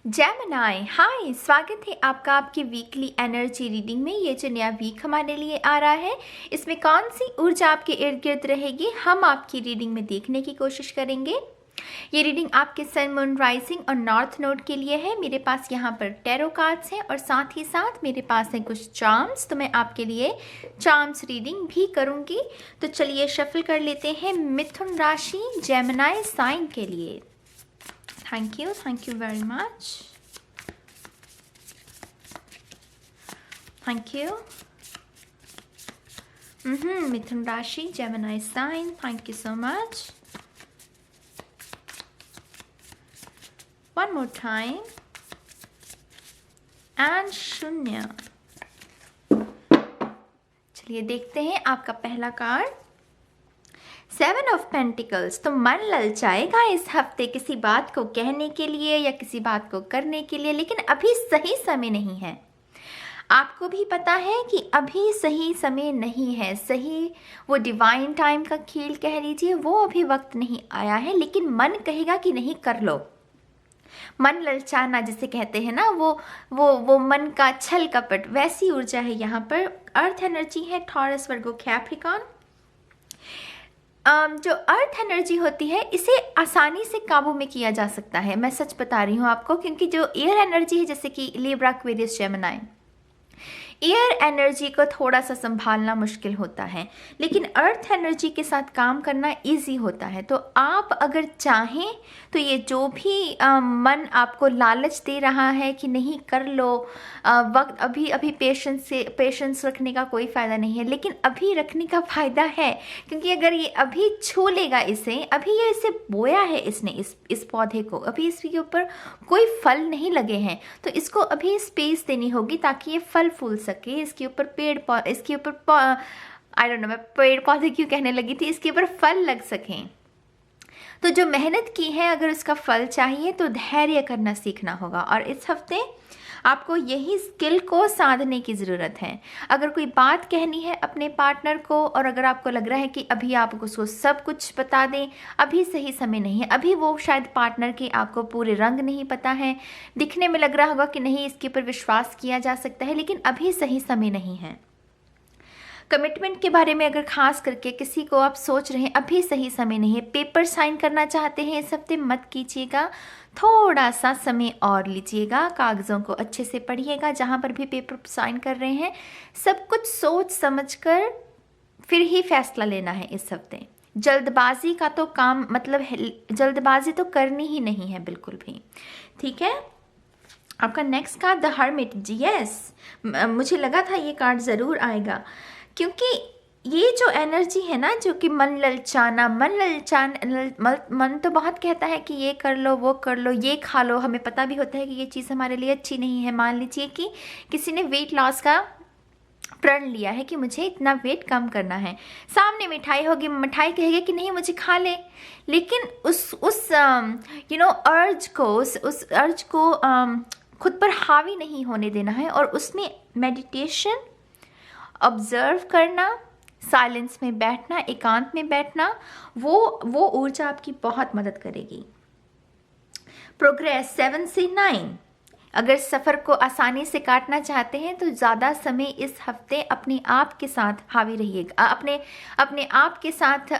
Gemini हाय, स्वागत है आपका आपकी वीकली एनर्जी रीडिंग में। ये जो नया वीक हमारे लिए आ रहा है, इसमें कौन सी ऊर्जा आपके इर्द गिर्द रहेगी, हम आपकी रीडिंग में देखने की कोशिश करेंगे। ये रीडिंग आपके सन, मून, राइजिंग और नॉर्थ नोड के लिए है। मेरे पास यहाँ पर टैरो कार्ड्स हैं और साथ ही साथ मेरे पास है कुछ चार्म्स, तो मैं आपके लिए चार्म्स रीडिंग भी करूँगी। तो चलिए शफल कर लेते हैं मिथुन राशि जेमिनी साइन के लिए। Thank you very much. Thank you. मिथुन राशि Gemini sign, thank you so much. One more time. And शून्य। चलिए देखते हैं आपका पहला कार्ड, 7 ऑफ पेंटिकल्स। तो मन ललचाएगा इस हफ्ते किसी बात को कहने के लिए या किसी बात को करने के लिए, लेकिन अभी सही समय नहीं है। आपको भी पता है कि अभी सही समय नहीं है, सही वो डिवाइन टाइम का खेल कह लीजिए, वो अभी वक्त नहीं आया है, लेकिन मन कहेगा कि नहीं कर लो। मन ललचाना जिसे कहते हैं ना, वो मन का छल कपट, वैसी ऊर्जा है यहाँ पर। अर्थ एनर्जी है टॉरस, वर्गो, कैप्रिकॉर्न। जो अर्थ एनर्जी होती है इसे आसानी से काबू में किया जा सकता है, मैं सच बता रही हूँ आपको, क्योंकि जो एयर एनर्जी है जैसे कि Libra, Aquarius, Gemini, air energy को थोड़ा सा संभालना मुश्किल होता है, लेकिन अर्थ एनर्जी के साथ काम करना इजी होता है। तो आप अगर चाहें तो ये जो भी मन आपको लालच दे रहा है कि नहीं कर लो, वक्त अभी पेशेंस रखने का कोई फ़ायदा नहीं है, लेकिन अभी रखने का फ़ायदा है, क्योंकि अगर ये अभी छू लेगा इसे, अभी ये इसे बोया है इसने, इस पौधे को, अभी इसके ऊपर कोई फल नहीं लगे हैं, तो इसको अभी स्पेस देनी होगी ताकि ये फल फूल सके। इसके ऊपर इसके ऊपर आई डोंट नो, मैं पेड़ पौधे क्यों कहने लगी थी, इसके ऊपर फल लग सकें। तो जो मेहनत की है, अगर उसका फल चाहिए तो धैर्य करना सीखना होगा, और इस हफ्ते आपको यही स्किल को साधने की ज़रूरत है। अगर कोई बात कहनी है अपने पार्टनर को, और अगर आपको लग रहा है कि अभी आप उसको सब कुछ बता दें, अभी सही समय नहीं है, अभी वो शायद पार्टनर के आपको पूरे रंग नहीं पता है, दिखने में लग रहा होगा कि नहीं इसके ऊपर विश्वास किया जा सकता है, लेकिन अभी सही समय नहीं है। कमिटमेंट के बारे में अगर खास करके किसी को आप सोच रहे हैं, अभी सही समय नहीं है। पेपर साइन करना चाहते हैं इस हफ्ते, मत कीजिएगा, थोड़ा सा समय और लीजिएगा, कागज़ों को अच्छे से पढ़िएगा। जहाँ पर भी पेपर साइन कर रहे हैं, सब कुछ सोच समझकर फिर ही फैसला लेना है इस हफ्ते। जल्दबाजी का तो काम, मतलब जल्दबाजी तो करनी ही नहीं है बिल्कुल भी, ठीक है। आपका नेक्स्ट कार्ड द हर्मिट। जी यस, मुझे लगा था ये कार्ड ज़रूर आएगा, क्योंकि ये जो एनर्जी है ना, जो कि मन तो बहुत कहता है कि ये कर लो, वो कर लो, ये खा लो, हमें पता भी होता है कि ये चीज़ हमारे लिए अच्छी नहीं है। मान लीजिए कि किसी ने वेट लॉस का प्रण लिया है कि मुझे इतना वेट कम करना है, सामने मिठाई होगी, मिठाई कहेगी कि नहीं मुझे खा ले, लेकिन उस अर्ज को खुद पर हावी नहीं होने देना है, और उसमें मेडिटेशन, ऑब्जर्व करना, साइलेंस में बैठना, एकांत में बैठना, वो ऊर्जा आपकी बहुत मदद करेगी। प्रोग्रेस 7 से 9। अगर सफ़र को आसानी से काटना चाहते हैं तो ज़्यादा समय इस हफ्ते अपने आप के साथ हावी रहिएगा, अपने आप के साथ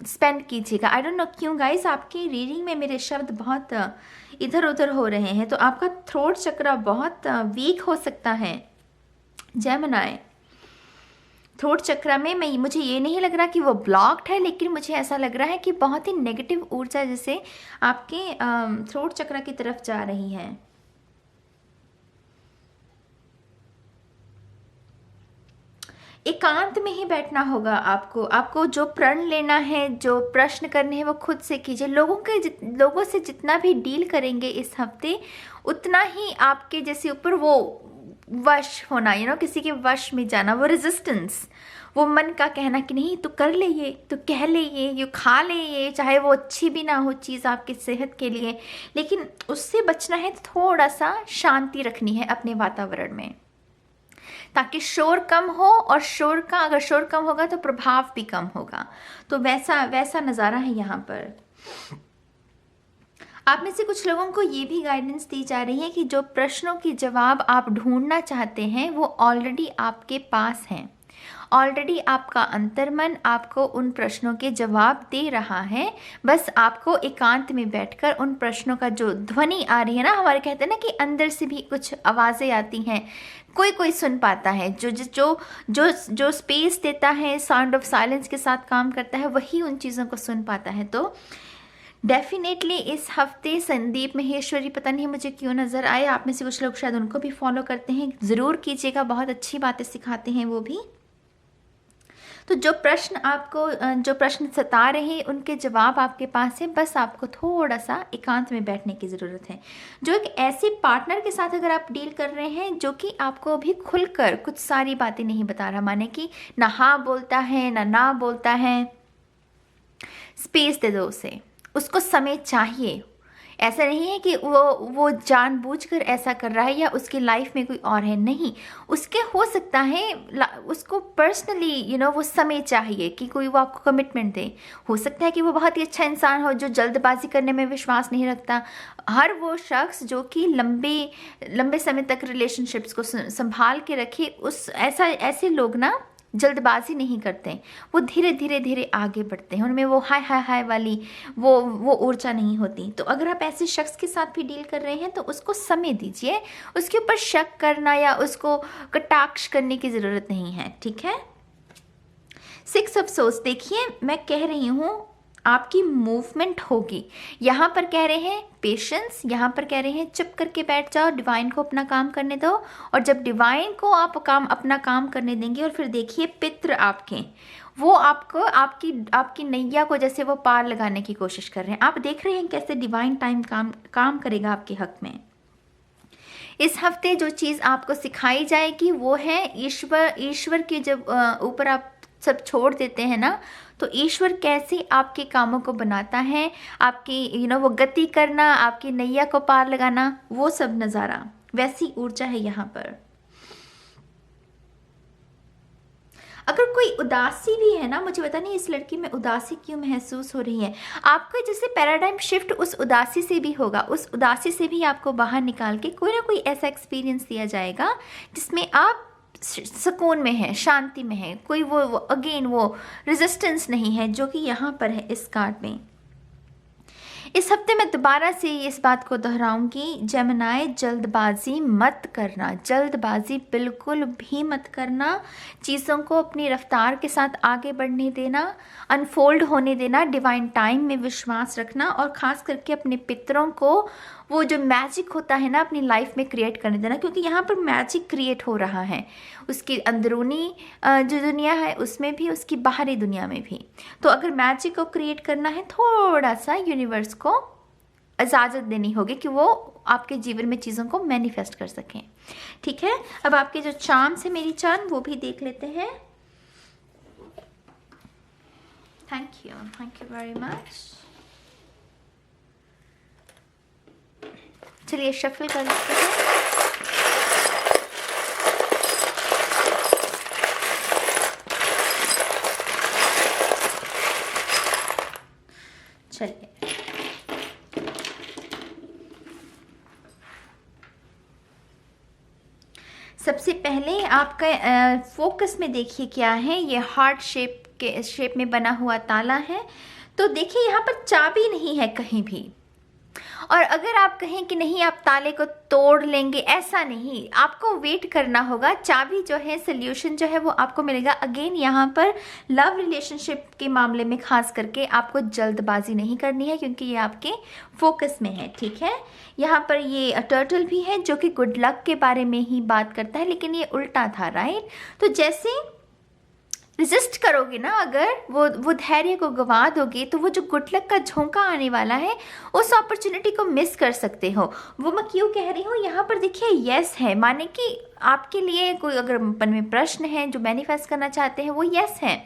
स्पेंड कीजिएगा। आई डोंट नो क्यों गाइस, आपकी रीडिंग में मेरे शब्द बहुत इधर उधर हो रहे हैं, तो आपका थ्रोट चक्र बहुत वीक हो सकता है जेमिनी। थ्रोट चक्र में मुझे ये नहीं लग रहा कि वो ब्लॉक्ड है, लेकिन मुझे ऐसा लग रहा है कि बहुत ही नेगेटिव ऊर्जा जैसे आपके थ्रोट चक्र की तरफ जा रही है। एकांत में ही बैठना होगा आपको जो प्रण लेना है, जो प्रश्न करने हैं, वो खुद से कीजिए। लोगों से जितना भी डील करेंगे इस हफ्ते, उतना ही आपके जैसे ऊपर वो वश होना, किसी के वश में जाना, वो रेजिस्टेंस, वो मन का कहना कि नहीं तू कर ले, ये तू कह ले, ये खा ले, ये चाहे वो अच्छी भी ना हो चीज़ आपकी सेहत के लिए, लेकिन उससे बचना है। तो थोड़ा सा शांति रखनी है अपने वातावरण में, ताकि शोर कम हो, और अगर शोर कम होगा तो प्रभाव भी कम होगा। तो वैसा नज़ारा है यहाँ पर। आप में से कुछ लोगों को ये भी गाइडेंस दी जा रही है कि जो प्रश्नों के जवाब आप ढूंढना चाहते हैं वो ऑलरेडी आपके पास हैं। ऑलरेडी आपका अंतर्मन आपको उन प्रश्नों के जवाब दे रहा है। बस आपको एकांत में बैठकर उन प्रश्नों का जो ध्वनि आ रही है ना, हमारे कहते हैं ना कि अंदर से भी कुछ आवाज़ें आती हैं, कोई कोई सुन पाता है। जो जो जो जो स्पेस देता है, साउंड ऑफ साइलेंस के साथ काम करता है, वही उन चीज़ों को सुन पाता है। तो डेफिनेटली इस हफ्ते संदीप महेश्वरी पता नहीं मुझे क्यों नज़र आए, आप में से कुछ लोग शायद उनको भी फॉलो करते हैं, ज़रूर कीजिएगा, बहुत अच्छी बातें सिखाते हैं वो भी। तो जो प्रश्न सता रहे हैं उनके जवाब आपके पास है, बस आपको थोड़ा सा एकांत में बैठने की ज़रूरत है। जो एक ऐसे पार्टनर के साथ अगर आप डील कर रहे हैं जो कि आपको अभी खुलकर कुछ सारी बातें नहीं बता रहा, माने कि ना हाँ बोलता है ना बोलता है, स्पेस दे दो उसे, उसको समय चाहिए। ऐसा नहीं है कि वो जानबूझकर ऐसा कर रहा है या उसकी लाइफ में कोई और है, नहीं, उसके हो सकता है उसको पर्सनली वो समय चाहिए कि कोई वो आपको कमिटमेंट दे। हो सकता है कि वो बहुत ही अच्छा इंसान हो जो जल्दबाजी करने में विश्वास नहीं रखता। हर वो शख्स जो कि लंबे समय तक रिलेशनशिप्स को संभाल के रखे, ऐसे लोग ना जल्दबाजी नहीं करते, वो धीरे धीरे आगे बढ़ते हैं, उनमें वो हाय वाली वो ऊर्जा नहीं होती। तो अगर आप ऐसे शख्स के साथ भी डील कर रहे हैं तो उसको समय दीजिए, उसके ऊपर शक करना या उसको कटाक्ष करने की ज़रूरत नहीं है, ठीक है। 6 ऑफ सोर्स, देखिए मैं कह रही हूँ आपकी मूवमेंट होगी। यहाँ पर कह रहे हैं पेशेंस, यहाँ पर कह रहे हैं चुप करके बैठ जाओ, डिवाइन को अपना काम करने दो। और जब डिवाइन को आप अपना काम करने देंगे और फिर देखिए पितृ आपके वो आपको आपकी नैया को जैसे वो पार लगाने की कोशिश कर रहे हैं। आप देख रहे हैं कैसे डिवाइन टाइम काम करेगा आपके हक में। इस हफ्ते जो चीज़ आपको सिखाई जाएगी वो है ईश्वर के जब ऊपर आप सब छोड़ देते हैं ना, तो ईश्वर कैसे आपके कामों को बनाता है, आपकी वो गति करना, आपकी नैया को पार लगाना, वो सब नज़ारा, वैसी ऊर्जा है यहाँ पर। अगर कोई उदासी भी है ना, मुझे पता नहीं इस लड़की में उदासी क्यों महसूस हो रही है, आपको जैसे पैराडाइम शिफ्ट उस उदासी से भी होगा, उस उदासी से भी आपको बाहर निकाल के कोई ना कोई ऐसा एक्सपीरियंस दिया जाएगा जिसमें आप सुकून में है, शांति में है, कोई वो अगेन वो रेजिस्टेंस नहीं है जो कि यहाँ पर है इस कार्ड में। इस हफ्ते मैं दोबारा से इस बात को दोहराऊंगी, जेमिनी जल्दबाजी मत करना, जल्दबाजी बिल्कुल भी मत करना। चीज़ों को अपनी रफ्तार के साथ आगे बढ़ने देना, अनफोल्ड होने देना, डिवाइन टाइम में विश्वास रखना और ख़ास करके अपने पितरों को वो जो मैजिक होता है ना अपनी लाइफ में क्रिएट करने देना, क्योंकि यहाँ पर मैजिक क्रिएट हो रहा है उसकी अंदरूनी जो दुनिया है उसमें भी, उसकी बाहरी दुनिया में भी। तो अगर मैजिक को क्रिएट करना है, थोड़ा सा यूनिवर्स को इजाज़त देनी होगी कि वो आपके जीवन में चीज़ों को मैनिफेस्ट कर सकें, ठीक है। अब आपके जो चार्म्स है मेरी चार्म, वो भी देख लेते हैं। Thank you very much. चलिए शफल कर लेते हैं। चलिए सबसे पहले आपका फोकस में देखिए क्या है, ये हार्ट शेप में बना हुआ ताला है। तो देखिए यहाँ पर चाबी नहीं है कहीं भी, और अगर आप कहें कि नहीं आप ताले को तोड़ लेंगे, ऐसा नहीं, आपको वेट करना होगा। चाबी जो है, सोल्यूशन जो है वो आपको मिलेगा। अगेन यहाँ पर लव रिलेशनशिप के मामले में खास करके आपको जल्दबाजी नहीं करनी है क्योंकि ये आपके फोकस में है, ठीक है। यहाँ पर ये टर्टल भी है जो कि गुड लक के बारे में ही बात करता है, लेकिन ये उल्टा था, राइट। तो जैसे रिजिस्ट करोगे ना, अगर वो धैर्य को गंवा दोगे तो वो जो गुड लक का झोंका आने वाला है उस अपॉर्चुनिटी को मिस कर सकते हो। वो मैं क्यों कह रही हूँ, यहाँ पर देखिए यस है, माने कि आपके लिए कोई अगर मन में प्रश्न है जो मैनिफेस्ट करना चाहते हैं वो यस है,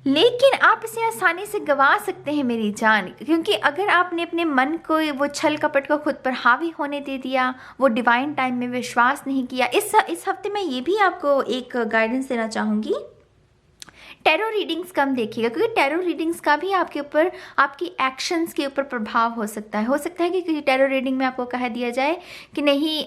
लेकिन आप इसे आसानी से गंवा सकते हैं मेरी जान, क्योंकि अगर आपने अपने मन को वो छल कपट को खुद पर हावी होने दे दिया, वो डिवाइन टाइम में विश्वास नहीं किया। इस हफ्ते में ये भी आपको एक गाइडेंस देना चाहूँगी, टैरो रीडिंग्स कम देखिएगा, क्योंकि टैरो रीडिंग्स का भी आपके ऊपर, आपकी एक्शंस के ऊपर प्रभाव हो सकता है। कि टैरो रीडिंग में आपको कह दिया जाए कि नहीं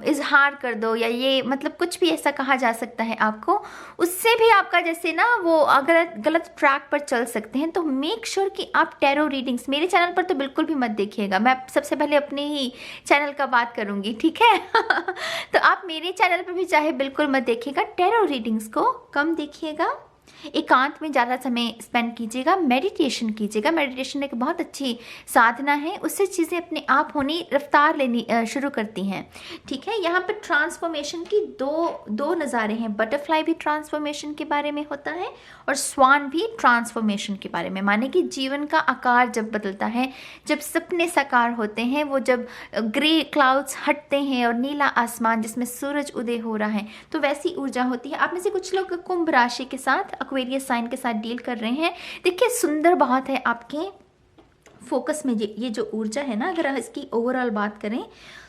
इजहार कर दो, या ये मतलब कुछ भी ऐसा कहा जा सकता है आपको, उससे भी आपका जैसे ना वो अगर गलत ट्रैक पर चल सकते हैं। तो मेक श्योर कि आप टैरो रीडिंग्स मेरे चैनल पर तो बिल्कुल भी मत देखिएगा, मैं सबसे पहले अपने ही चैनल का बात करूँगी, ठीक है। तो आप मेरे चैनल पर भी चाहे बिल्कुल मत देखिएगा, टैरो रीडिंग्स को कम देखिएगा, एकांत में ज़्यादा समय स्पेंड कीजिएगा, मेडिटेशन कीजिएगा। मेडिटेशन एक बहुत अच्छी साधना है, उससे चीज़ें अपने आप होनी, रफ्तार लेनी शुरू करती हैं, ठीक है। यहाँ पर ट्रांसफॉर्मेशन की दो नज़ारे हैं। बटरफ्लाई भी ट्रांसफॉर्मेशन के बारे में होता है और स्वान भी ट्रांसफॉर्मेशन के बारे में, माने कि जीवन का आकार जब बदलता है, जब सपने साकार होते हैं, वो जब ग्रे क्लाउड्स हटते हैं और नीला आसमान जिसमें सूरज उदय हो रहा है, तो वैसी ऊर्जा होती है। आप में से कुछ लोग कुंभ राशि के साथ, एक्वेरियस साइन के साथ डील कर रहे हैं। देखिए सुंदर बहुत है आपके फोकस में ये जो ऊर्जा है ना, अगर इसकी ओवरऑल बात करें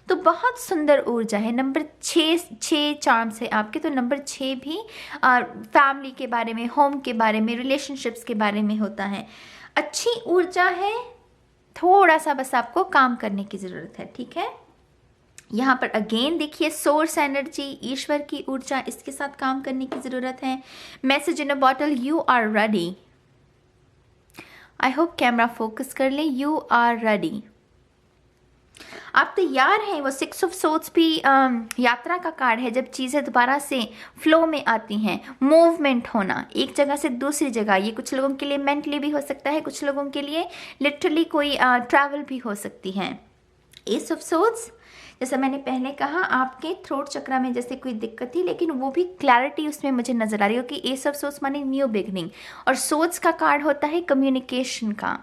तो बहुत सुंदर ऊर्जा है। नंबर 6 चार्म्स है आपके, तो नंबर 6 भी फैमिली के बारे में, होम के बारे में, रिलेशनशिप्स के बारे में होता है। अच्छी ऊर्जा है, थोड़ा सा बस आपको काम करने की ज़रूरत है, ठीक है। यहाँ पर अगेन देखिए सोर्स एनर्जी, ईश्वर की ऊर्जा, इसके साथ काम करने की ज़रूरत है। Message in a bottle, you are ready. I hope camera focus कर ले, यू आर रेडी, आप तैयार हैं। वो 6 ऑफ सोर्ड्स भी यात्रा का कार्ड है, जब चीज़ें दोबारा से फ्लो में आती हैं, मूवमेंट होना एक जगह से दूसरी जगह। ये कुछ लोगों के लिए मेंटली भी हो सकता है, कुछ लोगों के लिए लिटरली कोई ट्रैवल भी हो सकती है। एस ऑफ सोर्ड्स, जैसा मैंने पहले कहा, आपके थ्रोट चक्रा में जैसे कोई दिक्कत थी, लेकिन वो भी क्लैरिटी उसमें मुझे नजर आ रही हो कि एस ऑफ सोर्ड्स माने न्यू बिगनिंग, और सोर्ड्स का कार्ड होता है कम्युनिकेशन का,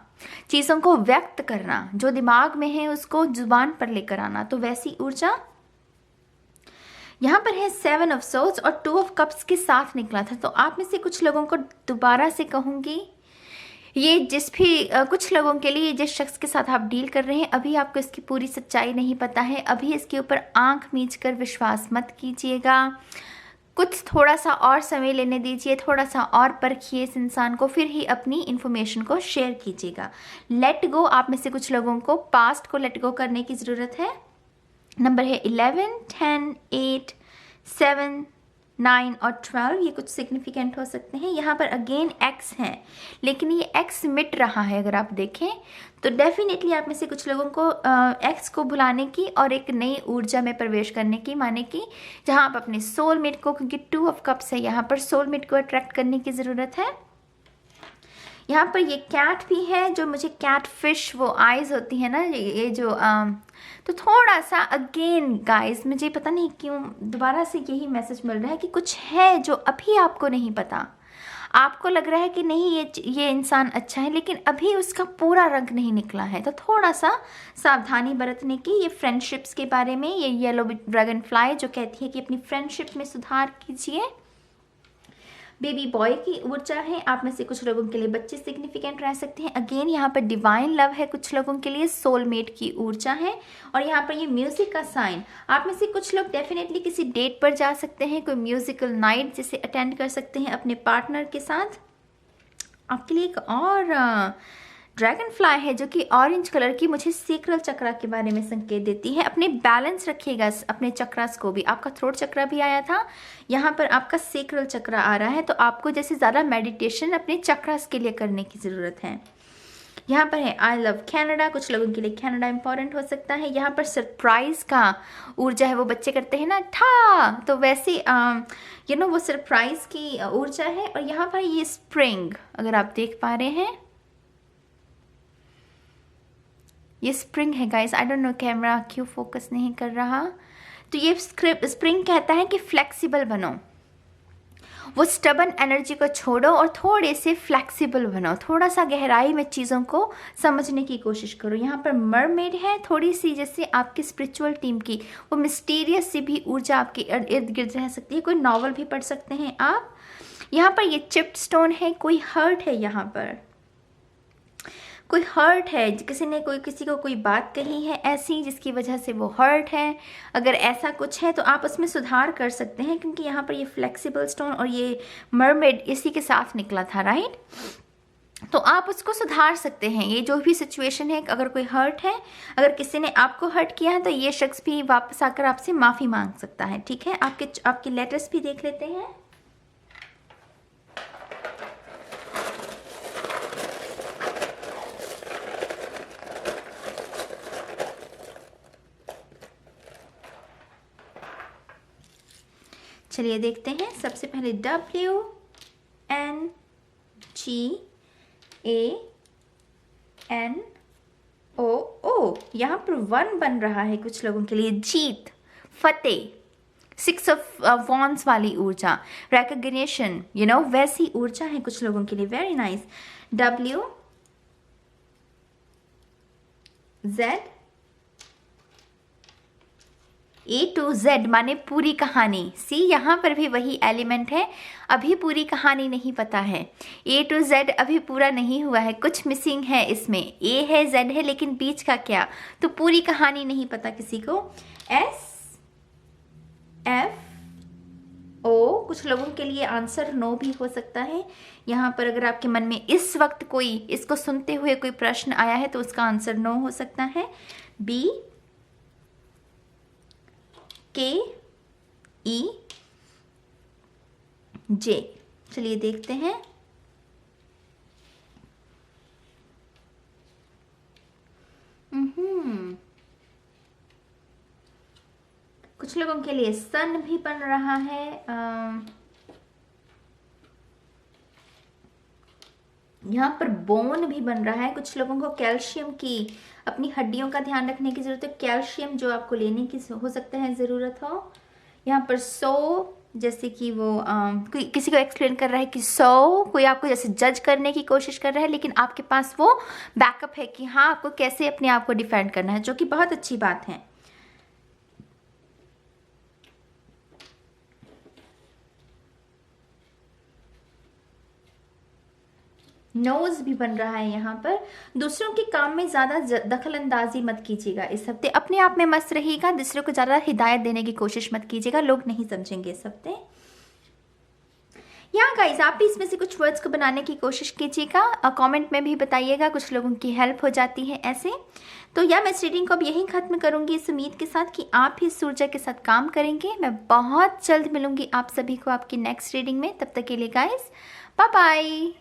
चीज़ों को व्यक्त करना, जो दिमाग में है उसको जुबान पर लेकर आना। तो वैसी ऊर्जा यहाँ पर है 7 ऑफ सोर्ड्स और 2 ऑफ कप्स के साथ निकला था। तो आप में से कुछ लोगों को दोबारा से कहूँगी, ये कुछ लोगों के लिए जिस शख्स के साथ आप डील कर रहे हैं, अभी आपको इसकी पूरी सच्चाई नहीं पता है, अभी इसके ऊपर आंख मीच कर विश्वास मत कीजिएगा। कुछ थोड़ा सा और समय लेने दीजिए, थोड़ा सा और परखिए इस इंसान को, फिर ही अपनी इन्फॉर्मेशन को शेयर कीजिएगा। लेट गो, आप में से कुछ लोगों को पास्ट को लेट गो करने की ज़रूरत है। नंबर है 11, 10, 8, 7, 9 और 12, ये कुछ सिग्निफिकेंट हो सकते हैं। यहाँ पर अगेन एक्स है, लेकिन ये एक्स मिट रहा है। अगर आप देखें तो डेफिनेटली आप में से कुछ लोगों को एक्स को भुलाने की और एक नई ऊर्जा में प्रवेश करने की, माने कि जहाँ आप अपने सोलमेट को, क्योंकि 2 ऑफ कप्स है यहाँ पर, सोलमेट को अट्रैक्ट करने की ज़रूरत है। यहाँ पर ये कैट भी है, जो मुझे कैट फिश वो आइज़ होती है ना, ये जो तो थोड़ा सा अगेन गाइस, मुझे पता नहीं क्यों दोबारा से यही मैसेज मिल रहा है कि कुछ है जो अभी आपको नहीं पता। आपको लग रहा है कि नहीं ये इंसान अच्छा है, लेकिन अभी उसका पूरा रंग नहीं निकला है, तो थोड़ा सा सावधानी बरतने की। ये फ्रेंडशिप्स के बारे में, ये येलो ड्रैगन फ्लाई जो कहती है कि अपनी फ्रेंडशिप में सुधार कीजिए। बेबी बॉय की ऊर्जा है, आप में से कुछ लोगों के लिए बच्चे सिग्निफिकेंट रह सकते हैं। अगेन यहाँ पर डिवाइन लव है, कुछ लोगों के लिए सोलमेट की ऊर्जा है। और यहाँ पर ये म्यूजिक का साइन, आप में से कुछ लोग डेफिनेटली किसी डेट पर जा सकते हैं, कोई म्यूजिकल नाइट जिसे अटेंड कर सकते हैं अपने पार्टनर के साथ। आपके लिए एक और ड्रैगन फ्लाई है जो कि ऑरेंज कलर की, मुझे सेक्रल चक्रा के बारे में संकेत देती है। अपने बैलेंस रखिएगा अपने चक्रास को भी। आपका थ्रोट चक्रा भी आया था, यहाँ पर आपका सेक्रल चक्रा आ रहा है, तो आपको जैसे ज़्यादा मेडिटेशन अपने चक्रास के लिए करने की ज़रूरत है। यहाँ पर है आई लव कैनेडा, कुछ लोगों के लिए कैनेडा इंपॉर्टेंट हो सकता है। यहाँ पर सरप्राइज का ऊर्जा है, वो बच्चे करते हैं ना ठा, तो वैसे वो सरप्राइज की ऊर्जा है। और यहाँ पर ये स्प्रिंग, अगर आप देख पा रहे हैं, ये स्प्रिंग है guys. I don't know camera क्यों फोकस नहीं कर रहा। तो ये स्प्रिंग कहता है कि फ्लेक्सिबल बनो, वो स्टबन एनर्जी को छोड़ो और थोड़े से फ्लेक्सिबल बनो, थोड़ा सा गहराई में चीज़ों को समझने की कोशिश करो। यहाँ पर मरमेड है, थोड़ी सी जैसे आपकी स्पिरिचुअल टीम की वो मिस्टीरियस सी भी ऊर्जा आपके इर्द गिर्द रह सकती है। कोई नॉवल भी पढ़ सकते हैं आप। यहाँ पर ये चिप्ड स्टोन है, कोई हर्ट है यहाँ पर, कोई हर्ट है, किसी ने किसी को कोई बात कही है ऐसी जिसकी वजह से वो हर्ट है, अगर ऐसा कुछ है तो आप उसमें सुधार कर सकते हैं, क्योंकि यहाँ पर ये फ्लेक्सिबल स्टोन और ये मरमेड इसी के साथ निकला था, राइट। तो आप उसको सुधार सकते हैं। ये जो भी सिचुएशन है, अगर कोई हर्ट है, अगर किसी ने आपको हर्ट किया है तो ये शख्स भी वापस आकर आपसे माफ़ी मांग सकता है, ठीक है। आपके लेटर्स भी देख लेते हैं। चलिए देखते हैं। सबसे पहले WNGANOO, यहाँ पर 1 बन रहा है कुछ लोगों के लिए, जीत, फतेह, 6 ऑफ वॉन्ड्स वाली ऊर्जा, रिकॉग्निशन, वैसी ऊर्जा है कुछ लोगों के लिए। Very nice. A to Z माने पूरी कहानी। सी यहाँ पर भी वही एलिमेंट है, अभी पूरी कहानी नहीं पता है। A to Z अभी पूरा नहीं हुआ है, कुछ मिसिंग है इसमें। A है, Z है, लेकिन बीच का क्या, तो पूरी कहानी नहीं पता किसी को। SFO, कुछ लोगों के लिए आंसर नो भी हो सकता है। यहाँ पर अगर आपके मन में इस वक्त कोई इसको सुनते हुए कोई प्रश्न आया है तो उसका आंसर नो हो सकता है। BKEJ, चलिए देखते हैं। कुछ लोगों के लिए सन भी बन रहा है। यहाँ पर बोन भी बन रहा है। कुछ लोगों को कैल्शियम की, अपनी हड्डियों का ध्यान रखने की जरूरत है। कैल्शियम जो आपको लेने की हो सकता है ज़रूरत हो। यहाँ पर जैसे कि वो कोई किसी को एक्सप्लेन कर रहा है कि कोई आपको जैसे जज करने की कोशिश कर रहा है, लेकिन आपके पास वो बैकअप है कि हाँ आपको कैसे अपने आप को डिफेंड करना है, जो कि बहुत अच्छी बात है। नोज भी बन रहा है। यहाँ पर दूसरों के काम में ज़्यादा दखल अंदाजी मत कीजिएगा इस हफ्ते, अपने आप में मस्त रहिएगा। दूसरों को ज़्यादा हिदायत देने की कोशिश मत कीजिएगा, लोग नहीं समझेंगे इस हफ्ते। यहाँ गाइस, आप भी इसमें से कुछ वर्ड्स को बनाने की कोशिश कीजिएगा, कमेंट में भी बताइएगा, कुछ लोगों की हेल्प हो जाती है ऐसे। तो मैं इस रीडिंग को अब यहीं ख़त्म करूँगी, इस उम्मीद के साथ कि आप भी इस ऊर्जा के साथ काम करेंगे। मैं बहुत जल्द मिलूंगी आप सभी को आपकी नेक्स्ट रीडिंग में। तब तक के लिए गाइस, बाय बाय।